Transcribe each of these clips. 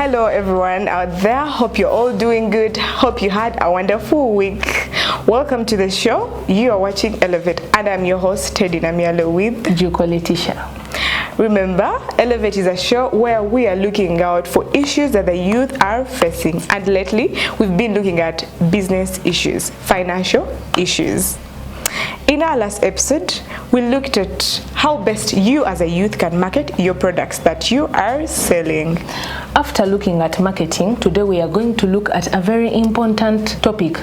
Hello everyone out there, hope you're all doing good, hope you had a wonderful week. Welcome to the show. You are watching Elevate and I'm your host Teddy Namialo with Juko Letitia. Remember, Elevate is a show where we are looking out for issues that the youth are facing, and lately we've been looking at business issues, financial issues. In our last episode, we looked at how best you as a youth can market your products that you are selling. After looking at marketing, today we are going to look at a very important topic,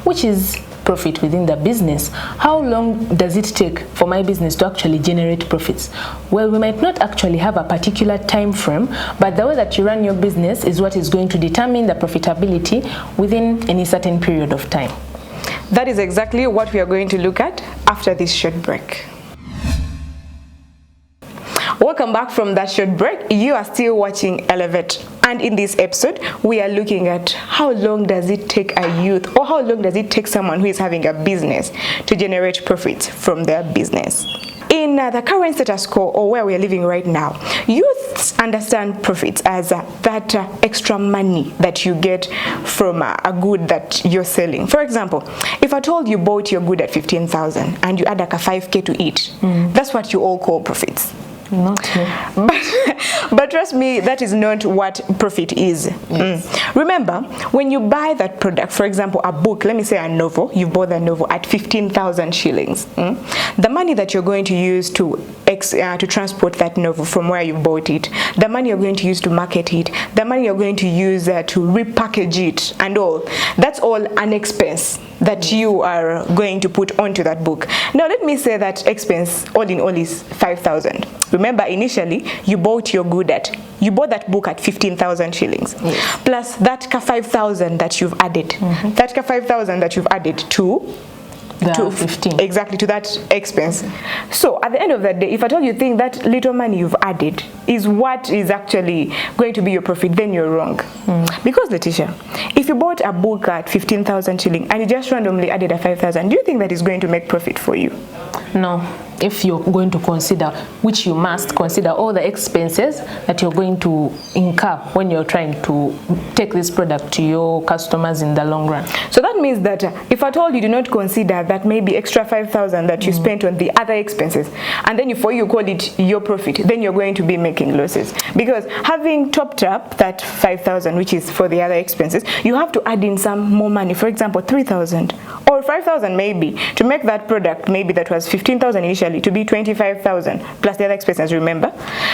which is profit within the business. How long does it take for my business to actually generate profits? Well, we might not actually have a particular time frame, but the way that you run your business is what is going to determine the profitability within any certain period of time. That is exactly what we are going to look at after this short break. Welcome back from that short break. You are still watching Elevate, and in this episode we are looking at how long does it take a youth, or how long does it take someone who is having a business to generate profits from their business. In the current status quo, or where we are living right now, youths understand profits as that extra money that you get from a good that you're selling. For example, if I told you bought your good at 15,000 and you add like a 5k to it, that's what you all call profits. Not me. But trust me, that is not what profit is. Yes. Remember, when you buy that product, for example, a book, let me say a novel, you bought the novel at 15,000 shillings. The money that you're going to use to transport that novel from where you bought it, the money you're going to use to market it, the money you're going to use to repackage it and all, that's all an expense that you are going to put onto that book. Now let me say that expense all in all is 5,000. Remember, initially you bought that book at 15,000 shillings. Yes. Plus that 5,000 that you've added. That 5,000 that you've added to 15. Exactly, to that expense. So at the end of the day, if at all you think that little money you've added is what is actually going to be your profit, then you're wrong. Because Letitia, if you bought a book at 15,000 shilling and you just randomly added a 5,000, do you think that is going to make profit for you? No. If you're going to consider, which you must consider, all the expenses that you're going to incur when you're trying to take this product to your customers in the long run. So that means that if at all you do not consider that maybe extra 5,000 that you spent on the other expenses, and then before you call it your profit, then you're going to be making losses. Because having topped up that 5,000, which is for the other expenses, you have to add in some more money. For example, 3,000 or 5,000 maybe, to make that product maybe that was 15,000 initially to be 25,000 plus the other expenses, remember?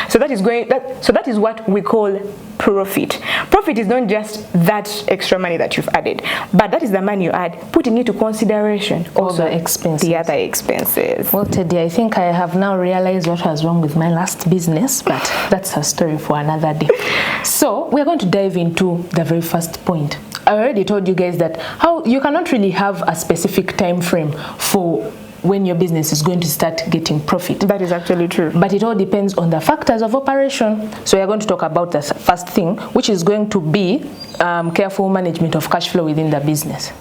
So that is what we call profit. Profit is not just that extra money that you've added, but that is the money you add, putting into consideration also the other expenses. Well, Teddy, I think I have now realized what was wrong with my last business, but that's a story for another day. So we're going to dive into the very first point. I already told you guys that how you cannot really have a specific time frame for when your business is going to start getting profit. That is actually true. But it all depends on the factors of operation. So we are going to talk about the first thing, which is going to be careful management of cash flow within the business.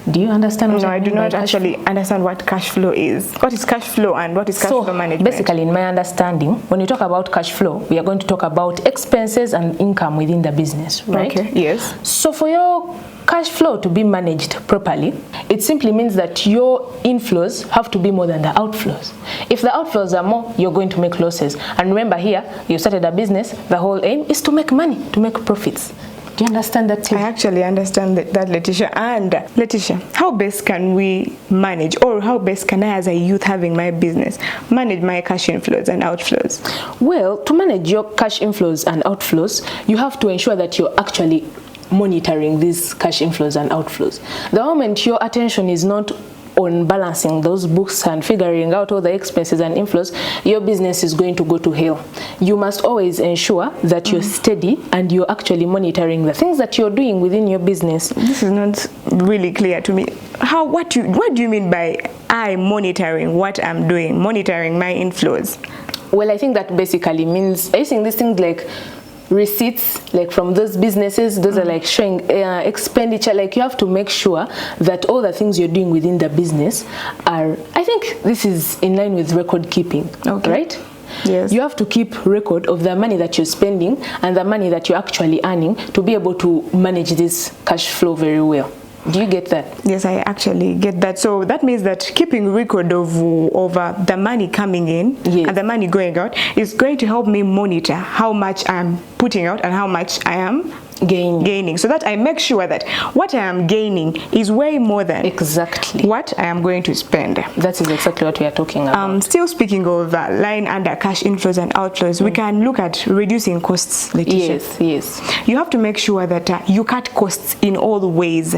Do you understand what I do not actually understand what cash flow is. What is cash flow and what is cash flow management? Basically, in my understanding, when you talk about cash flow, we are going to talk about expenses and income within the business, right? Okay, yes. So for your cash flow to be managed properly, it simply means that your inflows have to be more than the outflows. If the outflows are more, you're going to make losses. And remember here, you started a business, the whole aim is to make money, to make profits. Do you understand that too? I actually understand that, Letitia. And Letitia, how best can we manage, or how best can I as a youth having my business manage my cash inflows and outflows? Well, to manage your cash inflows and outflows, you have to ensure that you're actually monitoring these cash inflows and outflows. The moment your attention is not on balancing those books and figuring out all the expenses and inflows, your business is going to go to hell. You must always ensure that you're steady and you're actually monitoring the things that you're doing within your business. This is not really clear to me. What do you mean by I monitoring what I'm doing, monitoring my inflows? Well, I think that basically means, are you saying these things like receipts, like from those businesses? Those are like showing expenditure. Like you have to make sure that all the things you're doing within the business are, I think this is in line with record keeping, right? Yes. You have to keep record of the money that you're spending and the money that you're actually earning to be able to manage this cash flow very well. Do you get that? Yes, I actually get that. So that means that keeping record of the money coming in and the money going out is going to help me monitor how much I'm putting out and how much I am gaining, so that I make sure that what I am gaining is way more than exactly what I am going to spend. That is exactly what we are talking about. Still speaking of line under cash inflows and outflows, we can look at reducing costs, Letitia. Yes. You have to make sure that you cut costs in all the ways.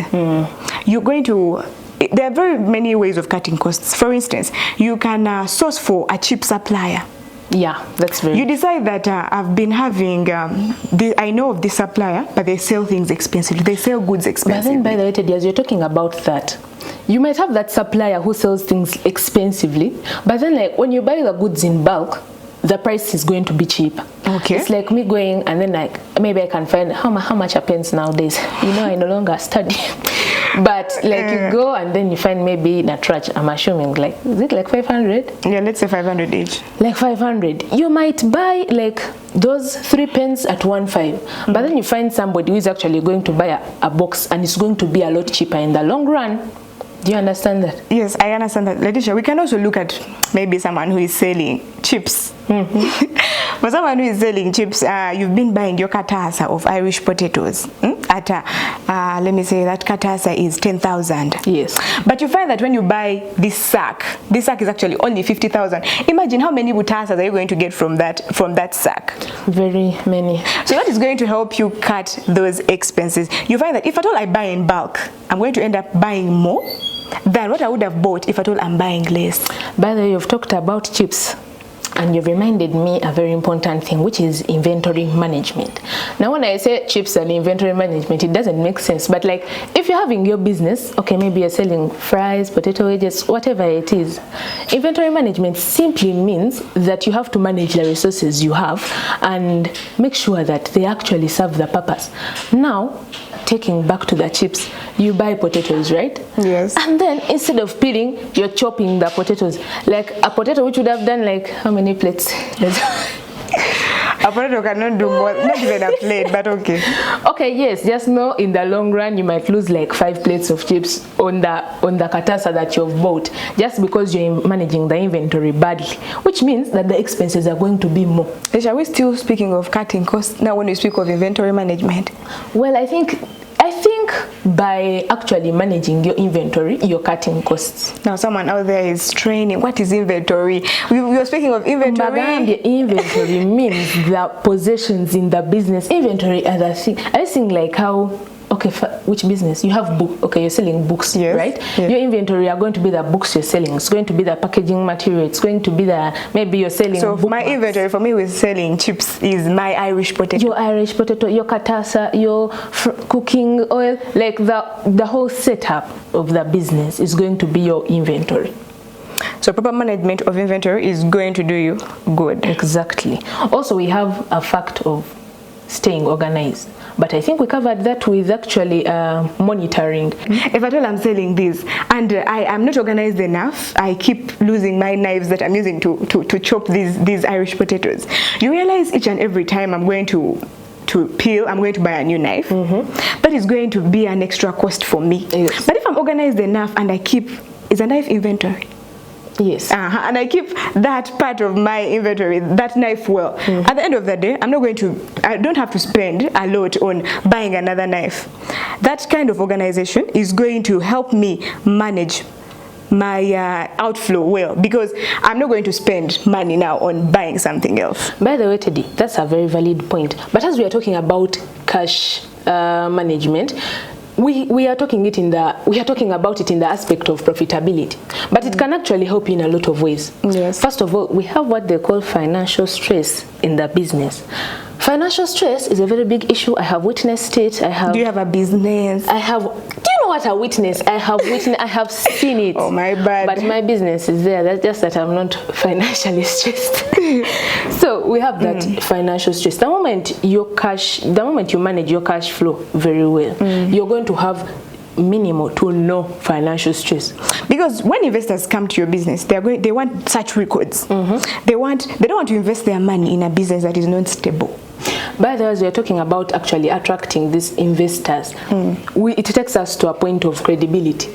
You're going to there are very many ways of cutting costs. For instance, you can source for a cheap supplier. Yeah, that's very. You decide that I've been having, I know of this supplier, but they sell things expensively. They sell goods expensively. But then, by the way, Teddy, as you're talking about that, you might have that supplier who sells things expensively, but then, like, when you buy the goods in bulk, the price is going to be cheap. Okay. It's like me going and then, like, maybe I can find how much are pens nowadays. I no longer study. But like you go and then you find maybe in a trash, I'm assuming, like, is it like 500? Yeah, let's say 500 each. Like 500. You might buy like those 3 pens at 1.5, but then you find somebody who is actually going to buy a box and it's going to be a lot cheaper in the long run. Do you understand that? Yes, I understand that. Letitia, we can also look at maybe someone who is selling chips. For someone who is selling chips, you've been buying your katasa of Irish potatoes at, let me say that katasa is 10,000. Yes. But you find that when you buy this sack is actually only 50,000. Imagine how many butasas are you going to get from that sack? Very many. So that is going to help you cut those expenses. You find that if at all I buy in bulk, I'm going to end up buying more than what I would have bought if at all I'm buying less. By the way, you've talked about chips and you've reminded me a very important thing, which is inventory management. Now, when I say chips and inventory management, it doesn't make sense, but like if you're having your business, okay, maybe you're selling fries, potato wedges, whatever it is, inventory management simply means that you have to manage the resources you have and make sure that they actually serve the purpose. Now, taking back to the chips, you buy potatoes, right? Yes. And then instead of peeling, you're chopping the potatoes. Like a potato which would have done like how many plates? A potato cannot do more, not even a plate, but okay. Okay, yes, just know in the long run you might lose like 5 plates of chips on the katasa that you've bought just because you're managing the inventory badly, which means that the expenses are going to be more. Are we still speaking of cutting costs now when we speak of inventory management? Well, I think by actually managing your inventory, you're cutting costs. Now, someone out there is training. What is inventory? We were speaking of inventory. Inventory means the possessions in the business. Inventory as a thing. I think like how, okay, which business? You have book. Okay, you're selling books, yes, right? Yes. Your inventory are going to be the books you're selling. It's going to be the packaging material. It's going to be maybe you're selling. So my inventory for me with selling chips is my Irish potato. Your Irish potato, your katasa, your cooking oil, like the whole setup of the business is going to be your inventory. So proper management of inventory is going to do you good. Exactly. Also, we have a fact of staying organized, but I think we covered that with actually monitoring. If at all I'm selling this and I am not organized enough, I keep losing my knives that I'm using to chop these Irish potatoes. You realize each and every time I'm going to peel, I'm going to buy a new knife. That is going to be an extra cost for me. Yes. But if I'm organized enough and I keep, is a knife inventory. Yes. And I keep that part of my inventory, that knife well. At the end of the day, I don't have to spend a lot on buying another knife. That kind of organization is going to help me manage my outflow well, because I'm not going to spend money now on buying something else. By the way, Teddy, that's a very valid point. But as we are talking about cash management, we are talking about it in the aspect of profitability, but it can actually help you in a lot of ways. Yes. First of all, we have what they call financial stress in the business. Financial stress is a very big issue. I have witnessed it. Do you have a business? Do you know what I witnessed? I have seen it. Oh, my bad. But my business is there. That's just that I'm not financially stressed. So we have that financial stress. The moment you manage your cash flow very well, you're going to have minimal to no financial stress. Because when investors come to your business, they want such records. They don't want to invest their money in a business that is not stable. By the way, we are talking about actually attracting these investors. It takes us to a point of credibility.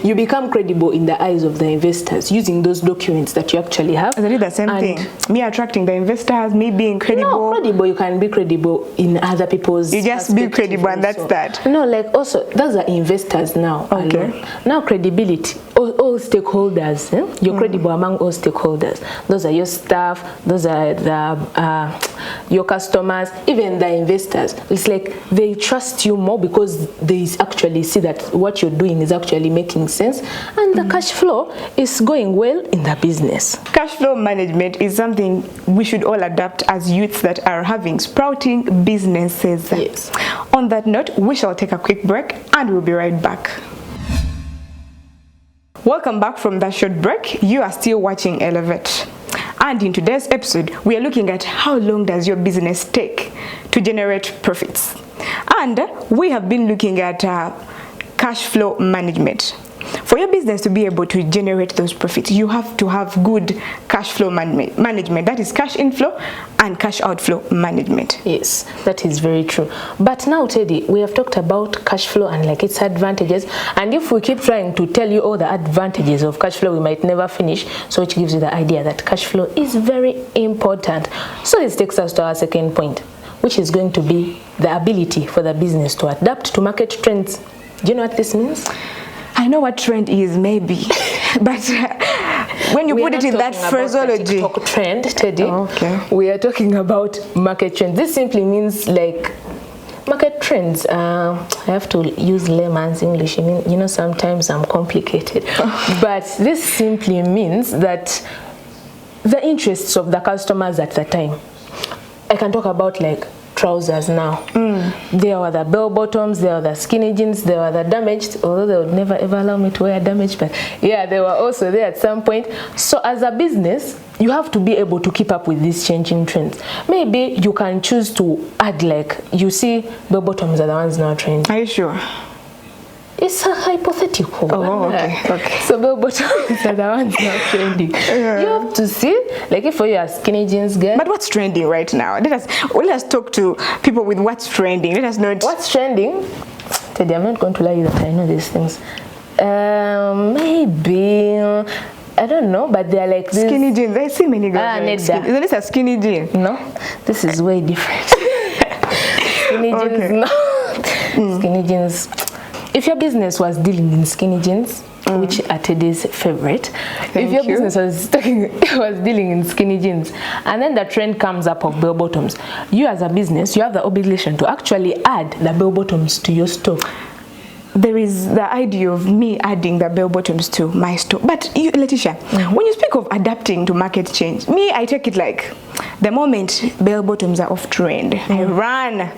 You become credible in the eyes of the investors using those documents that you actually have. Is it the same thing? Me attracting the investors, me being credible? No, credible, you can be credible in other people's. You just be credible and that's that. No, like also, those are investors now. Okay. Alone. Now credibility, all stakeholders, you're credible among all stakeholders. Those are your staff, those are your customers, even the investors. It's like they trust you more because they actually see that what you're doing is actually making sense, and the cash flow is going well in the business. Cash flow management is something we should all adapt as youths that are having sprouting businesses. Yes. On that note, we shall take a quick break and we'll be right back. Welcome back from that short break. You are still watching Elevate. And in today's episode, we are looking at how long does your business take to generate profits. And we have been looking at cash flow management. For your business to be able to generate those profits, you have to have good cash flow management. That is cash inflow and cash outflow management. Yes, that is very true. But now, Teddy, we have talked about cash flow and like its advantages. And if we keep trying to tell you all the advantages of cash flow, we might never finish. So which gives you the idea that cash flow is very important. So this takes us to our second point, which is going to be the ability for the business to adapt to market trends. Do you know what this means? I know what trend is, maybe, but when you put it in that phraseology, TikTok trend, Teddy, okay, we are talking about market trends. This simply means like market trends. I have to use layman's English. I mean, you know, sometimes I'm complicated, but this simply means that the interests of the customers at the time. I can talk about like trousers now. There were the bell bottoms, there were the skinny jeans, there were the damaged, although they would never ever allow me to wear damaged, but yeah, they were also there at some point. So as a business, you have to be able to keep up with these changing trends. Maybe you can choose to add, like, you see bell bottoms are the ones now trending. Are you sure? It's a hypothetical. Oh, okay. So bell bottoms are the ones now trending. Yeah. You have to see, like if you are skinny jeans girl. But what's trending right now? Let us talk to people with what's trending. Let us know what's trending. Teddy, I'm not going to lie you that I know these things. Maybe I don't know, but they are like this. Skinny jeans. I see many girls. Isn't this a skinny jean? No, this is way different. Skinny jeans, no. Skinny jeans. If your business was dealing in skinny jeans, which are Teddy's favorite, if your business was dealing in skinny jeans, and then the trend comes up of bell bottoms, you as a business, you have the obligation to actually add the bell bottoms to your stock. There is the idea of me adding the bell bottoms to my store. But you, Letitia, when you speak of adapting to market change, me, I take it like the moment bell bottoms are off trend, I run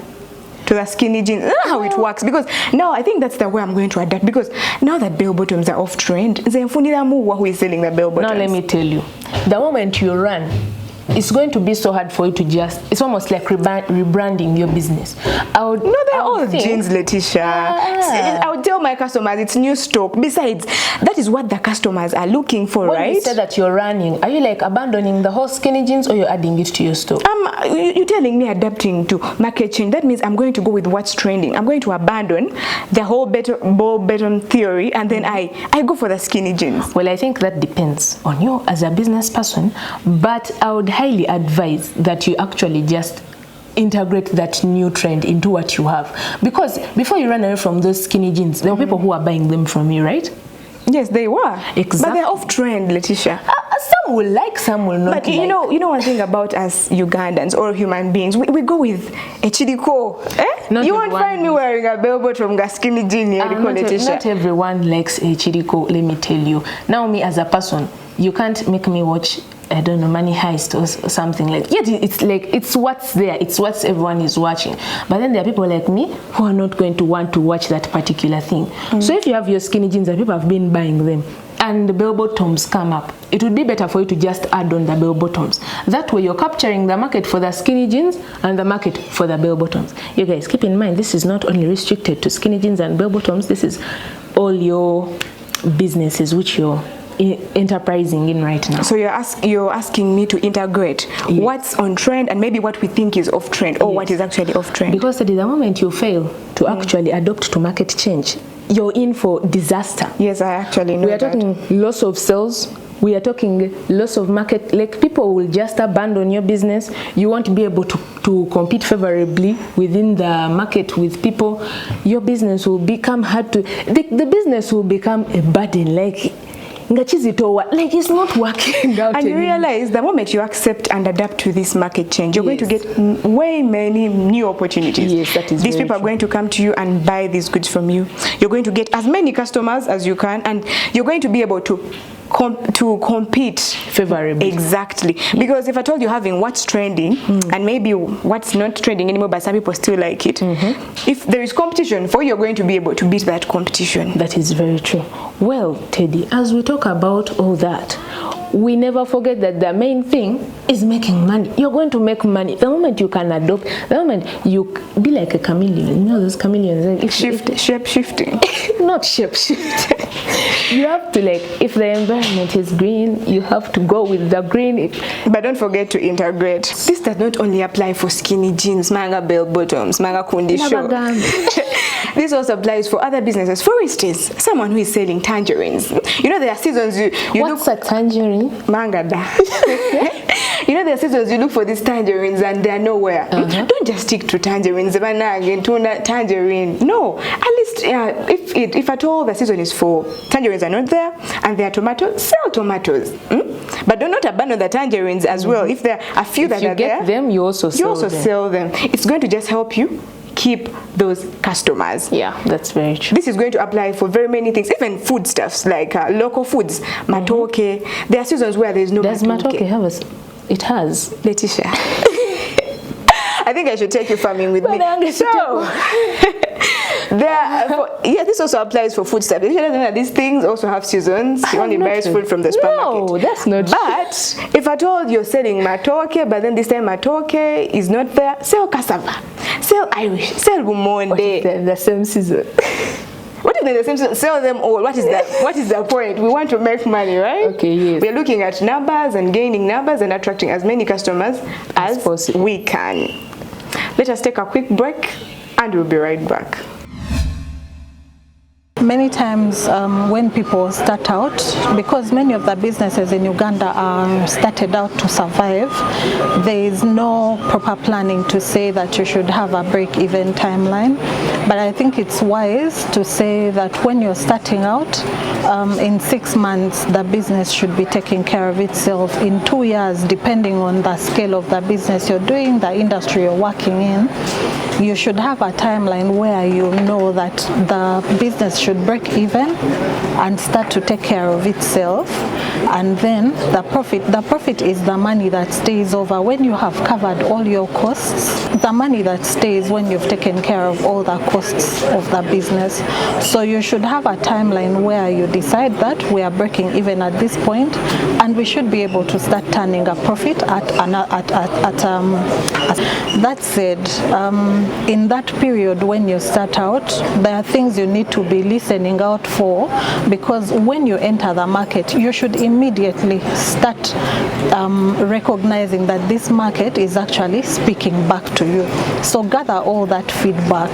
to the skinny jeans. That's how it works, because now I think that's the way I'm going to adapt, because now that bell bottoms are off trend, who is selling the bell bottoms? Now let me tell you, the moment you run, it's going to be so hard for you to just, it's almost like rebranding your business. No, they're all jeans, Letitia. I would tell my customers it's new stock. Besides, that is what the customers are looking for, when right? You said that you're running, are you like abandoning the whole skinny jeans, or you're adding it to your stock? You're telling me adapting to market change. That means I'm going to go with what's trending. I'm going to abandon the whole ball bottom theory, and then I go for the skinny jeans. Well, I think that depends on you as a business person, but I would highly advise that you actually just integrate that new trend into what you have, because before you run away from those skinny jeans, there were people who are buying them from you, right? Yes, they were. Exactly. But they're off trend, Letitia. Some will like, some will not. But you know one thing about us Ugandans or human beings, we go with a chidiko. You won't find me wearing a bell bottom skinny jean. Not everyone likes a chidiko, let me tell you. Now me as a person, you can't make me watch, I don't know, Money Heist or something like. Yeah, it's like, it's what's there, it's what everyone is watching. But then there are people like me who are not going to want to watch that particular thing. So if you have your skinny jeans and people have been buying them, and the bell bottoms come up, it would be better for you to just add on the bell bottoms. That way you're capturing the market for the skinny jeans and the market for the bell bottoms. You guys keep in mind, this is not only restricted to skinny jeans and bell bottoms. This is all your businesses which you're enterprising in right now. So you're asking me to integrate what's on trend and maybe what we think is off trend, or what is actually off trend. Because at the moment you fail to actually adopt to market change, you're in for disaster. Yes, I actually know. We are talking loss of sales. We are talking loss of market. Like, people will just abandon your business. You won't be able to compete favorably within the market with people. Your business will become hard to. The business will become a burden. Like it's not working out. And you realize the moment you accept and adapt to this market change, you're going to get way many new opportunities. Yes, that is These people are going to come to you and buy these goods from you. You're going to get as many customers as you can, and you're going to be able to compete favorably. Exactly. Because if I told you having what's trending and maybe what's not trending anymore, but some people still like it, if there is competition for you, you're going to be able to beat that competition. That is very true. Well, Teddy, as we talk about all that, we never forget that the main thing is making money. You're going to make money. The moment you can adopt, the moment you be like a chameleon. You know those chameleons? Shape shifting. Not shape shifting. You have to, like, if the environment is green, you have to go with the green. But don't forget to integrate. This does not only apply for skinny jeans, manga bell bottoms, manga kundi show. This also applies for other businesses. For instance, someone who is selling tangerines. You know, there are seasons you What's a tangerine? Manga da. You know, there are seasons you look for these tangerines and they are nowhere. Don't just stick to tangerines. Tangerine. No. At least, if at all the season is for tangerines are not there and there are tomatoes, sell tomatoes. But do not abandon the tangerines as well. If there are a few that are there, them, you also sell them. It's going to just help you keep those customers. Yeah, that's very true. This is going to apply for very many things, even foodstuffs like local foods, matoke. There are seasons where there is no matoke. Does matoke have it has? Letitia. I think I should take you farming with me. So, this also applies for food stuff. These things also have seasons. You only buy food from the supermarket. No, that's not true. But if at all you're selling matoke, but then this time matoke is not there, sell cassava, sell Irish, sell gumonde. The same season. What if they're the same season? Sell them all. What is that? What is the point? We want to make money, right? Okay, yes. We're looking at numbers and gaining numbers and attracting as many customers as possible. We can. Let us take a quick break and we'll be right back. Many times when people start out, because many of the businesses in Uganda are started out to survive, there is no proper planning to say that you should have a break-even timeline. But I think it's wise to say that when you're starting out, in 6 months, the business should be taking care of itself. In 2 years, depending on the scale of the business you're doing, the industry you're working in, you should have a timeline where you know that the business should break even and start to take care of itself, and then the profit is the money that stays over when you have covered all your costs. The money that stays when you've taken care of all the costs of the business. So you should have a timeline where you decide that we are breaking even at this point and we should be able to start turning a profit that said, in that period when you start out, there are things you need to be listening out for, because when you enter the market, you should immediately start recognizing that this market is actually speaking back to you. So gather all that feedback.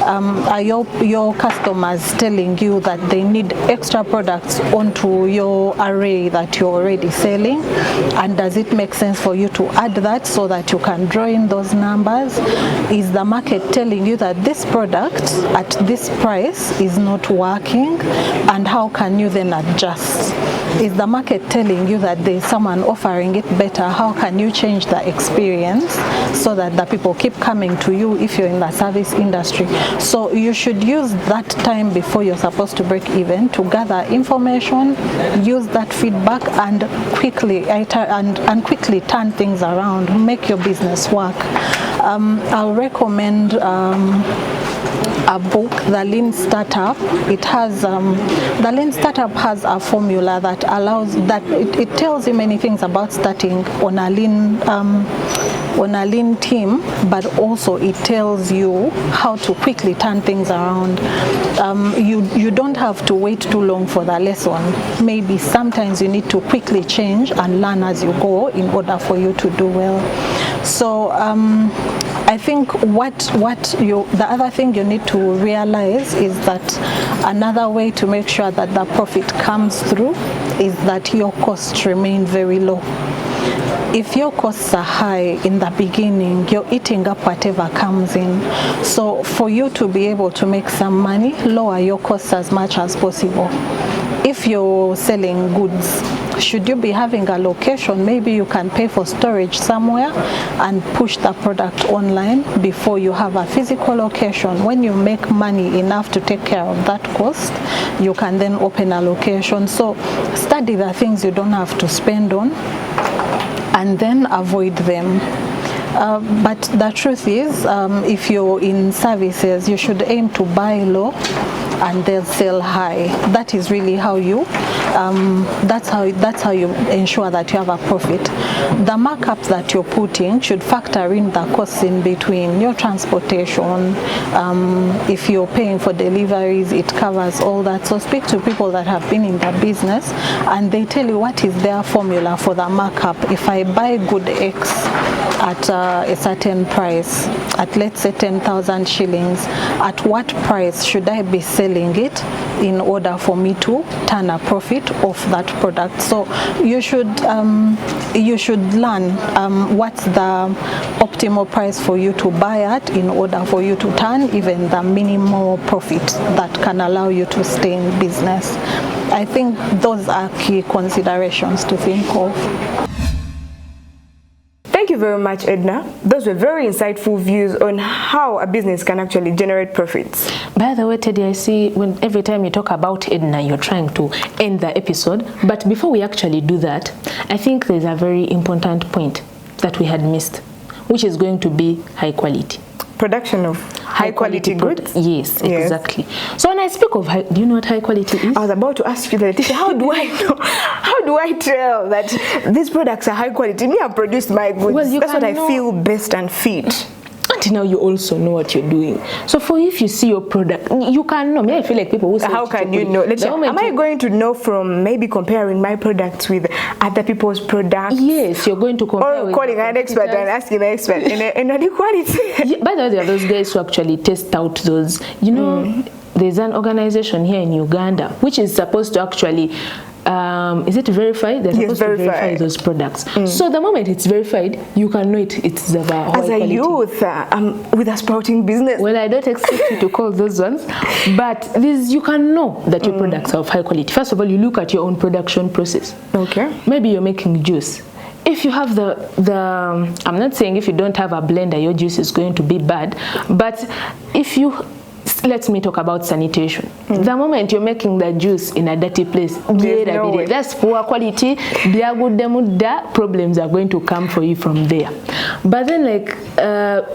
Are your customers telling you that they need extra products onto your array that you're already selling? And does it make sense for you to add that so that you can draw in those numbers? Is the market telling you that this product at this price is not working, and how can you then adjust? Is the market telling you that there's someone offering it better? How can you change the experience so that the people keep coming to you if you're in the service industry? So you should use that time before you're supposed to break even to gather information, use that feedback, and quickly turn things around, make your business work. I'll recommend a book, the Lean Startup. It has the Lean Startup has a formula that allows that it tells you many things about starting on a lean team, but also it tells you how to quickly turn things around. You don't have to wait too long for the lesson. Maybe sometimes you need to quickly change and learn as you go in order for you to do well. So I think the other thing you need to realize is that another way to make sure that the profit comes through is that your costs remain very low. If your costs are high in the beginning, you're eating up whatever comes in. So for you to be able to make some money, lower your costs as much as possible. If you're selling goods, should you be having a location, maybe you can pay for storage somewhere and push the product online before you have a physical location. When you make money enough to take care of that cost, you can then open a location. So study the things you don't have to spend on and then avoid them. But the truth is, if you're in services, you should aim to buy low and then sell high. That is really how you that's how you ensure that you have a profit. The markup that you're putting should factor in the costs in between, your transportation. If you're paying for deliveries, it covers all that. So speak to people that have been in the business and they tell you what is their formula for the markup. If I buy good X at a certain price, at let's say 10,000 shillings, at what price should I be selling it in order for me to turn a profit off that product? So you should learn what's the optimal price for you to buy at in order for you to turn even the minimal profit that can allow you to stay in business. I think those are key considerations to think of. Thank you very much, Edna. Those were very insightful views on how a business can actually generate profits. By the way, Teddy, I see every time you talk about Edna, you're trying to end the episode. But before we actually do that, I think there's a very important point that we had missed, which is going to be high quality. Production of high quality goods? Yes, exactly. So when I speak of do you know what high quality is? I was about to ask you, Letitia, how do I know? How do I tell that these products are high quality? Me, I've produced my goods. Well, that's what I feel best and fit. Until now, you also know what you're doing. So for if you see your product, you can know. I feel like people who say, how can you know? Am I going to know from maybe comparing my products with other people's products? Yes, you're going to compare. Or calling an expert and asking the expert in the quality. Yeah, by the way, there are those guys who actually test out those. You know, there's an organization here in Uganda which is supposed to actually. Is it verified? They're supposed to verify those products. So the moment it's verified, you can know it's of a high quality. As a youth with a sprouting business. Well, I don't expect you to call those ones, but you can know that your products are of high quality. First of all, you look at your own production process. Okay. Maybe you're making juice. If you have I'm not saying if you don't have a blender, your juice is going to be bad, but if you let me talk about sanitation. The moment you're making the juice in a dirty place, that's poor quality. Problems are going to come for you from there. But then,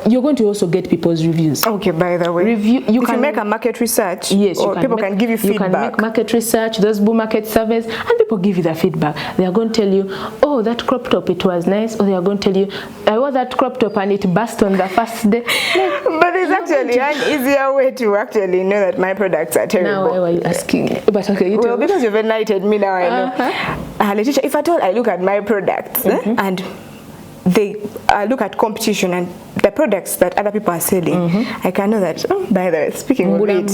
you're going to also get people's reviews. Okay, by the way, if you make a market research, yes, people can give you feedback. You can make market research, those bull market surveys, and people give you the feedback. They are going to tell you, oh, that crop top, it was nice. Or they are going to tell you, I wore that crop top and it burst on the first day. But there's actually an easier way to actually know that my products are terrible. Now, why are you asking? But okay, well, because you've enlightened me now, I know. Letitia, if at all I look at my products and they look at competition and the products that other people are selling, I can know that, by the way, speaking of it,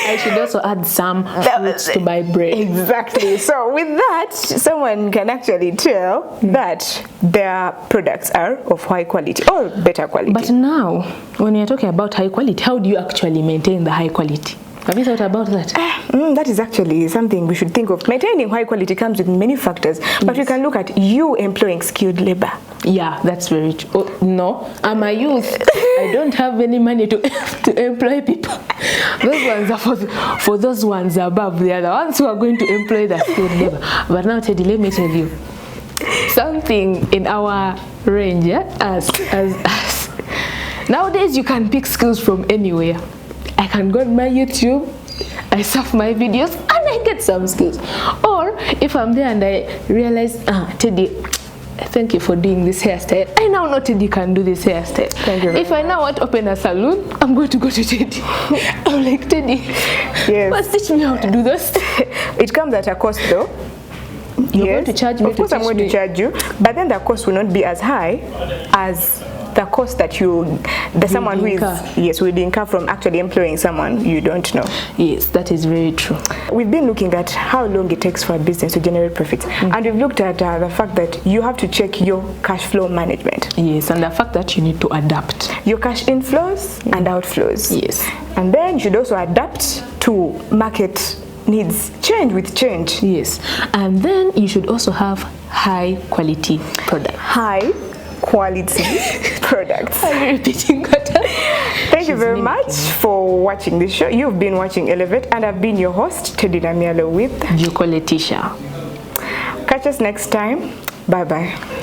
I should also add some fruits to my bread. Exactly. So with that, someone can actually tell that their products are of high quality or better quality. But now, when you're talking about high quality, how do you actually maintain the high quality? Have you thought about that? That is actually something we should think of. Maintaining high quality comes with many factors, but we can look at you employing skilled labor. Yeah, that's very true. Oh, no, I'm a youth. I don't have any money to employ people. Those ones are for those ones above. They are the ones who are going to employ the skilled labor. But now, Teddy, let me tell you something in our range, as Nowadays, you can pick skills from anywhere. I can go on my YouTube, I surf my videos, and I get some skills. Or if I'm there and I realize, Teddy, thank you for doing this hairstyle. I now know Teddy can do this hairstyle. Thank you. If I now want to open a salon, I'm going to go to Teddy. I'm like, Teddy, Yes. teach me how to do this. It comes at a cost though. You're going to charge me. Of course, I'm going to charge you, but then the cost will not be as high as the cost that someone who is will incur from actually employing someone you don't know. Yes, that is very true. We've been looking at how long it takes for a business to generate profits, and we've looked at the fact that you have to check your cash flow management. Yes, and the fact that you need to adapt your cash inflows and outflows. Yes, and then you should also adapt to market needs, change with change. Yes, and then you should also have high quality products. High quality products. I'm repeating that. Thank you very much for watching this show. You've been watching Elevate, and I've been your host, Teddy Namialo with Juko Letitia. Catch us next time. Bye bye.